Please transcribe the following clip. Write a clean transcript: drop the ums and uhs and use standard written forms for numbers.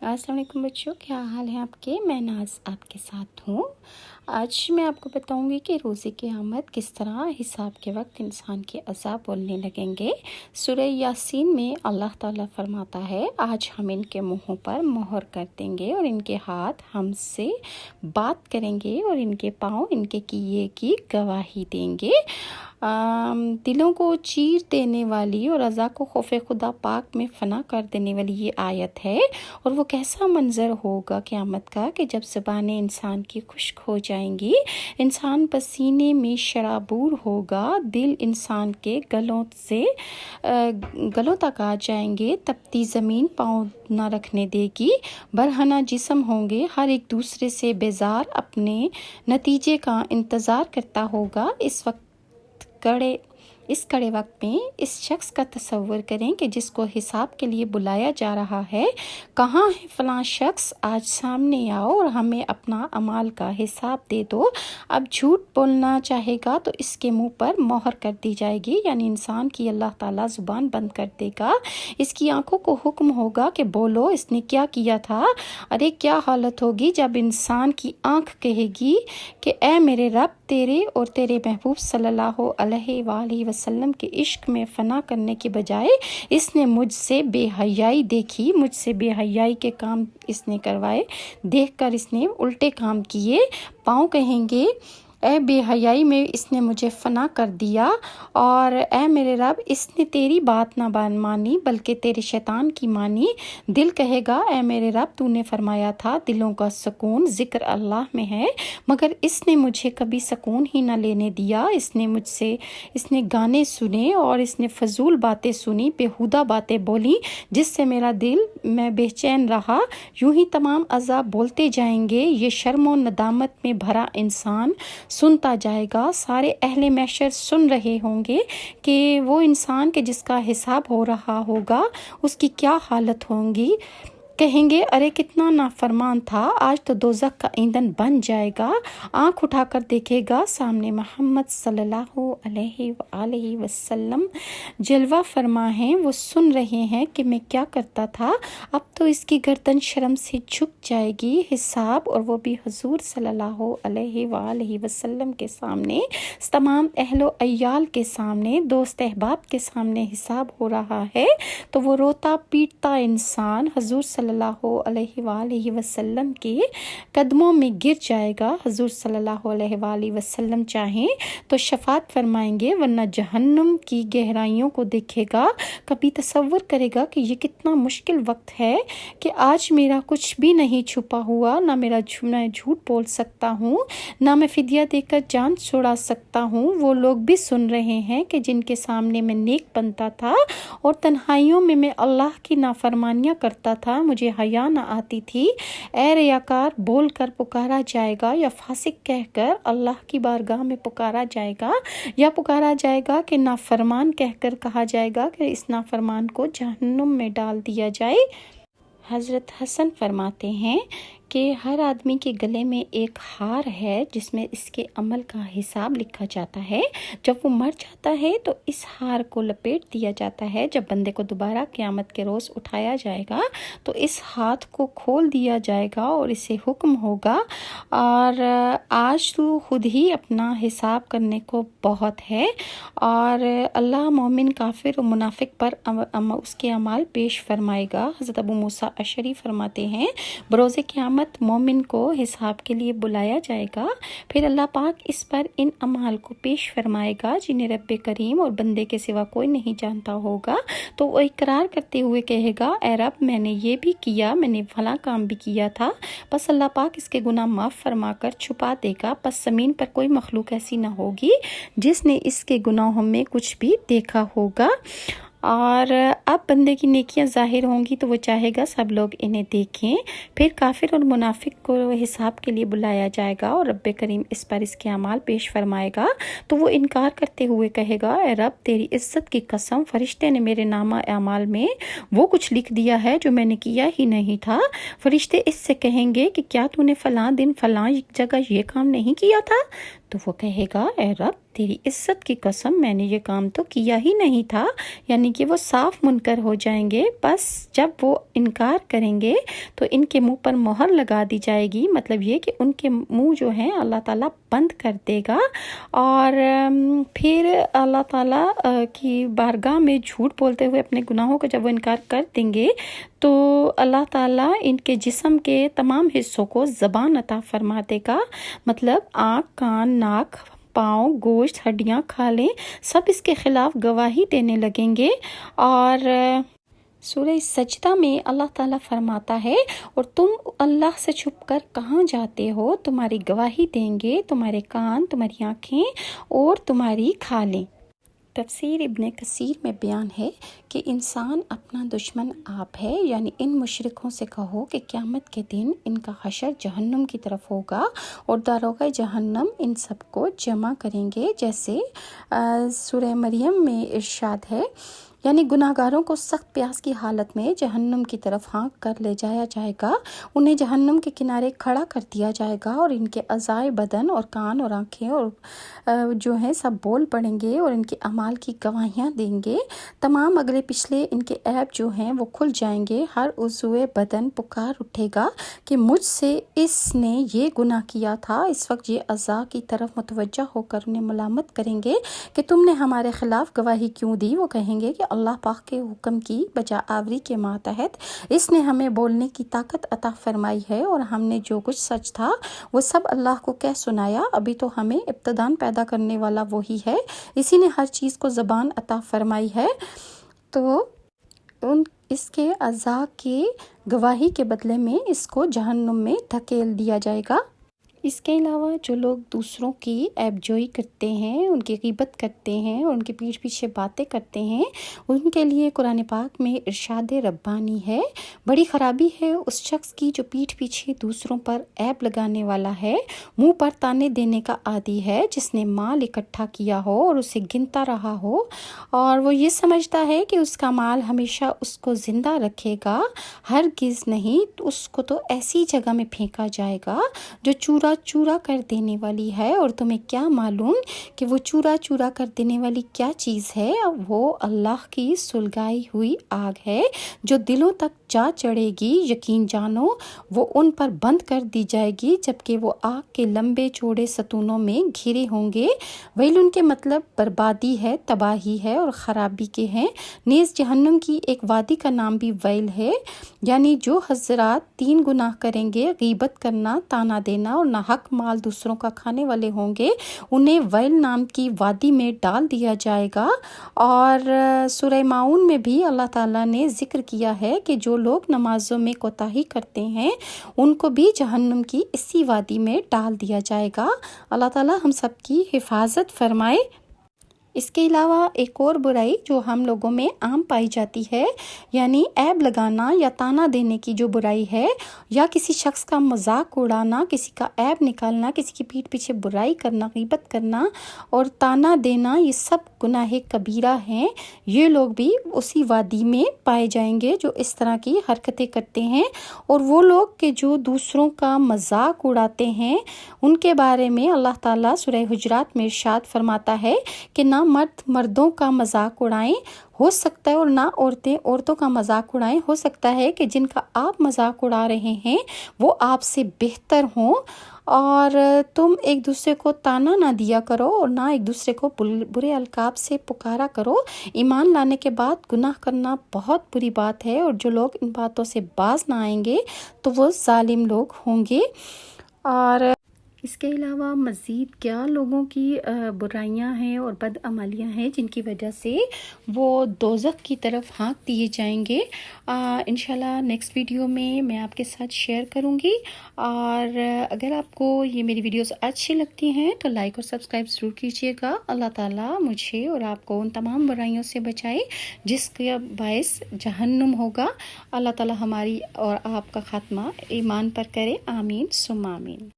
अस्सलाम वालेकुम बच्चों, क्या हाल है आपके। मैं नाज आपके साथ हूँ। आज मैं आपको बताऊंगी कि रोज़े क़यामत किस तरह हिसाब के वक्त इंसान के अज़ाब बोलने लगेंगे। सूरह यासीन में अल्लाह ताला फरमाता है, आज हम इनके मुँहों पर मोहर कर देंगे और इनके हाथ हमसे बात करेंगे और इनके पाँव इनके किए की गवाही देंगे। दिलों को चीर देने वाली और अज़ा को खौफ खुदा पाक में फ़ना कर देने वाली ये आयत है। और वो कैसा मंज़र होगा क़यामत का कि जब ज़बानें इंसान की खुश्क हो जाएंगी, इंसान पसीने में शराबूर होगा, दिल इंसान के गलों तक आ जाएंगे, तपती ज़मीन पाँव ना रखने देगी, बरहना जिस्म होंगे, हर एक दूसरे से बेजार अपने नतीजे का इंतज़ार करता होगा। इस कड़े वक्त में इस शख्स का तसव्वुर करें कि जिसको हिसाब के लिए बुलाया जा रहा है। कहाँ है फ़लाँ शख्स, आज सामने आओ और हमें अपना अमाल का हिसाब दे दो। अब झूठ बोलना चाहेगा तो इसके मुंह पर मोहर कर दी जाएगी, यानी इंसान की अल्लाह ताला ज़ुबान बंद कर देगा। इसकी आंखों को हुक्म होगा कि बोलो इसने क्या किया था। अरे क्या हालत होगी जब इंसान की आंख कहेगी कि ए मेरे रब, तेरे और तेरे महबूब सल्लल्लाहु अलैहि वसल्लम के इश्क में फ़ना करने के बजाय इसने मुझसे बेहयाई देखी, मुझसे बेहयाई के काम इसने करवाए, देखकर इसने उल्टे काम किए। पाँव कहेंगे, ए बेहयाई में इसने मुझे फ़ना कर दिया, और ए मेरे रब, इसने तेरी बात ना मानी बल्कि तेरे शैतान की मानी। दिल कहेगा, ए मेरे रब, तूने फरमाया था दिलों का सुकून ज़िक्र अल्लाह में है, मगर इसने मुझे कभी सुकून ही ना लेने दिया। इसने गाने सुने और इसने फजूल बातें सुनी, बेहुदा बातें बोली, जिससे मेरा दिल मैं बेचैन रहा। यूं ही तमाम अज़ाब बोलते जाएंगे। ये शर्म और नदामत में भरा इंसान सुनता जाएगा। सारे अहले महशर सुन रहे होंगे कि वो इंसान के जिसका हिसाब हो रहा होगा उसकी क्या हालत होगी। कहेंगे, अरे कितना नाफरमान था, आज तो दोज़ख का ईंधन बन जाएगा। आंख उठाकर देखेगा, सामने मोहम्मद सल्लल्लाहु अलैहि वसल्लम जलवा फरमा हैं। वो सुन रहे हैं कि मैं क्या करता था। अब तो इसकी गर्दन शर्म से झुक जाएगी। हिसाब, और वो भी हुजूर सल्लल्लाहु अलैहि वसल्लम के सामने, तमाम अहलो अय्याल के सामने, दोस्त अहबाब के सामने हिसाब हो रहा है। तो वो रोता पीटता इंसान हुजूर सल्लल्लाहु अलैहि वसल्लम के कदमों में गिर जाएगा। हुजूर सल्लल्लाहु अलैहि वसल्लम चाहें तो शफात फरमाएंगे, वरना जहन्नुम की गहराइयों को देखेगा। कभी तसव्वुर करेगा कि ये कितना मुश्किल वक्त है कि आज मेरा कुछ भी नहीं छुपा हुआ, ना मैं झूठ बोल सकता हूँ, ना मैं फिदिया देकर जान छुड़ा सकता हूँ। वो लोग भी सुन रहे हैं कि जिनके सामने मैं नेक बनता था और तन्हाइयों में मैं अल्लाह की नाफरमानियाँ करता था, मुझे हया न आती थी। ए रियाकार बोल कर पुकारा जाएगा, या फासिक कहकर अल्लाह की बारगाह में पुकारा जाएगा, या पुकारा जाएगा कि नाफरमान कहकर कहा जाएगा कि इस नाफरमान को जहन्नुम में डाल दिया जाए। हज़रत हसन फरमाते हैं कि हर आदमी के गले में एक हार है जिसमें इसके अमल का हिसाब लिखा जाता है। जब वो मर जाता है तो इस हार को लपेट दिया जाता है। जब बंदे को दोबारा क़यामत के रोज़ उठाया जाएगा तो इस हाथ को खोल दिया जाएगा और इसे हुक्म होगा, और आज तू खुद ही अपना हिसाब करने को बहुत है। और अल्लाह मोमिन काफिर और मुनाफिक पर उसके अमाल पेश फरमाएगा। हज़रत अबू मूसा अशरी फरमाते हैं, बरोज़े क़यामत मोमिन को हिसाब के लिए बुलाया जाएगा। फिर अल्लाह पाक इस पर इन अमाल को पेश फरमाएगा जिन्हें रब्बे करीम और बंदे के सिवा कोई नहीं जानता होगा। तो वो इकरार करते हुए कहेगा, ए रब, मैंने ये भी किया, मैंने भला काम भी किया था। बस अल्लाह पाक इसके गुनाह माफ़ फरमा कर छुपा देगा। बस ज़मीन पर कोई मखलूक ऐसी ना होगी जिसने इसके गुनाहों में कुछ भी देखा होगा। और अब बंदे की नेकियां ज़ाहिर होंगी तो वो चाहेगा सब लोग इन्हें देखें। फिर काफिर और मुनाफिक को हिसाब के लिए बुलाया जाएगा और रब्बे करीम इस पर इसके अमाल पेश फरमाएगा। तो वो इनकार करते हुए कहेगा, ए रब, तेरी इज्जत की कसम, फरिश्ते ने मेरे नामा अमाल में वो कुछ लिख दिया है जो मैंने किया ही नहीं था। फरिश्ते इससे कहेंगे कि क्या तूने फ़लाँ दिन फ़लाँ जगह ये काम नहीं किया था। تو وہ کہے گا اے رب تیری عزت کی قسم میں نے یہ کام تو کیا ہی نہیں تھا، یعنی کہ وہ صاف منکر ہو جائیں گے۔ بس جب وہ انکار کریں گے تو ان کے منہ پر مہر لگا دی جائے گی، مطلب یہ کہ ان کے منہ جو ہیں اللہ تعالیٰ بند کر دے گا، اور پھر اللہ تعالیٰ کی بارگاہ میں جھوٹ بولتے ہوئے اپنے گناہوں کا جب وہ انکار کر دیں گے تو اللہ تعالیٰ ان کے جسم کے تمام حصوں کو زبان عطا فرما دے گا، مطلب آنکھ، کان، ناک، پاؤں، گوشت، ہڈیاں، کھالیں سب اس کے خلاف گواہی دینے لگیں گے۔ اور سورہ سجدہ میں اللہ تعالیٰ فرماتا ہے اور تم اللہ سے چھپ کر کہاں جاتے ہو، تمہاری گواہی دیں گے تمہارے کان، تمہاری آنکھیں اور تمہاری کھالیں۔ تفسیر ابن کثیر میں بیان ہے کہ انسان اپنا دشمن آپ ہے، یعنی ان مشرکوں سے کہو کہ قیامت کے دن ان کا حشر جہنم کی طرف ہوگا اور داروغہ جہنم ان سب کو جمع کریں گے، جیسے سورہ مریم میں ارشاد ہے، یعنی گناہ گاروں کو سخت پیاس کی حالت میں جہنم کی طرف ہانک کر لے جایا جائے گا، انہیں جہنم کے کنارے کھڑا کر دیا جائے گا اور ان کے اعضائے بدن اور کان اور آنکھیں اور جو ہیں سب بول پڑیں گے اور ان کے اعمال کی گواہیاں دیں گے، تمام اگلے پچھلے ان کے عیب جو ہیں وہ کھل جائیں گے، ہر عضوے بدن پکار اٹھے گا کہ مجھ سے اس نے یہ گناہ کیا تھا۔ اس وقت یہ اعضاء کی طرف متوجہ ہو کر انہیں ملامت کریں گے کہ تم نے ہمارے خلاف گواہی کیوں دی؟ وہ کہیں گے کہ اللہ پاک کے حکم کی بجا آوری کے ماتحت اس نے ہمیں بولنے کی طاقت عطا فرمائی ہے اور ہم نے جو کچھ سچ تھا وہ سب اللہ کو کہہ سنایا، ابھی تو ہمیں ابتداً پیدا کرنے والا وہی ہے، اسی نے ہر چیز کو زبان عطا فرمائی ہے، تو اس کے اعضاء کی گواہی کے بدلے میں اس کو جہنم میں دھکیل دیا جائے گا۔ اس کے علاوہ جو لوگ دوسروں کی عیب جوئی کرتے ہیں، ان کی غیبت کرتے ہیں اور ان کے پیٹھ پیچھے باتیں کرتے ہیں، ان کے لیے قرآن پاک میں ارشاد ربانی ہے، بڑی خرابی ہے اس شخص کی جو پیٹھ پیچھے دوسروں پر عیب لگانے والا ہے، منہ پر تانے دینے کا عادی ہے، جس نے مال اکٹھا کیا ہو اور اسے گنتا رہا ہو اور وہ یہ سمجھتا ہے کہ اس کا مال ہمیشہ اس کو زندہ رکھے گا، ہرگز نہیں، اس کو تو ایسی جگہ میں پھینکا جائے گا جو چورا چورا کر دینے والی ہے، اور تمہیں کیا معلوم کہ وہ چورا چورا کر دینے والی کیا چیز ہے؟ وہ اللہ کی سلگائی ہوئی آگ ہے جو دلوں تک جا چڑھے گی، یقین جانو وہ ان پر بند کر دی جائے گی جبکہ وہ آگ کے لمبے چوڑے ستونوں میں گھرے ہوں گے۔ ویل ان کے مطلب بربادی ہے، تباہی ہے اور خرابی کے ہیں، نیز جہنم کی ایک وادی کا نام بھی ویل ہے، یعنی جو حضرات 3 گناہ کریں گے، غیبت کرنا، تانا دینا اور حق مال دوسروں کا کھانے والے ہوں گے، انہیں ویل نام کی وادی میں ڈال دیا جائے گا۔ اور سورہ ماؤن میں بھی اللہ تعالیٰ نے ذکر کیا ہے کہ جو لوگ نمازوں میں کوتاہی کرتے ہیں ان کو بھی جہنم کی اسی وادی میں ڈال دیا جائے گا۔ اللہ تعالیٰ ہم سب کی حفاظت فرمائے۔ اس کے علاوہ ایک اور برائی جو ہم لوگوں میں عام پائی جاتی ہے، یعنی عیب لگانا یا تانا دینے کی جو برائی ہے، یا کسی شخص کا مذاق اڑانا، کسی کا عیب نکالنا، کسی کی پیٹھ پیچھے برائی کرنا، غیبت کرنا اور تانا دینا، یہ سب گناہ کبیرہ ہیں۔ یہ لوگ بھی اسی وادی میں پائے جائیں گے جو اس طرح کی حرکتیں کرتے ہیں، اور وہ لوگ کہ جو دوسروں کا مذاق اڑاتے ہیں ان کے بارے میں اللہ تعالیٰ سورہ حجرات میں ارشاد فرماتا ہے کہ نہ مرد مردوں کا مذاق اڑائیں، ہو سکتا ہے، اور نہ عورتیں عورتوں کا مذاق اڑائیں، ہو سکتا ہے کہ جن کا آپ مذاق اڑا رہے ہیں وہ آپ سے بہتر ہوں، اور تم ایک دوسرے کو تانا نہ دیا کرو اور نہ ایک دوسرے کو برے القاب سے پکارا کرو۔ ایمان لانے کے بعد گناہ کرنا بہت بری بات ہے، اور جو لوگ ان باتوں سے باز نہ آئیں گے تو وہ ظالم لوگ ہوں گے۔ اور اس کے علاوہ مزید کیا لوگوں کی برائیاں ہیں اور بدعمالیاں ہیں جن کی وجہ سے وہ دوزخ کی طرف ہانک دیے جائیں گے، انشاءاللہ نیکسٹ ویڈیو میں آپ کے ساتھ شیئر کروں گی۔ اور اگر آپ کو یہ میری ویڈیوز اچھی لگتی ہیں تو لائک اور سبسکرائب ضرور کیجیے گا۔ اللہ تعالیٰ مجھے اور آپ کو ان تمام برائیوں سے بچائے جس کا باعث جہنم ہوگا۔ اللہ تعالیٰ ہماری اور آپ کا خاتمہ ایمان پر کرے، آمین ثم آمین۔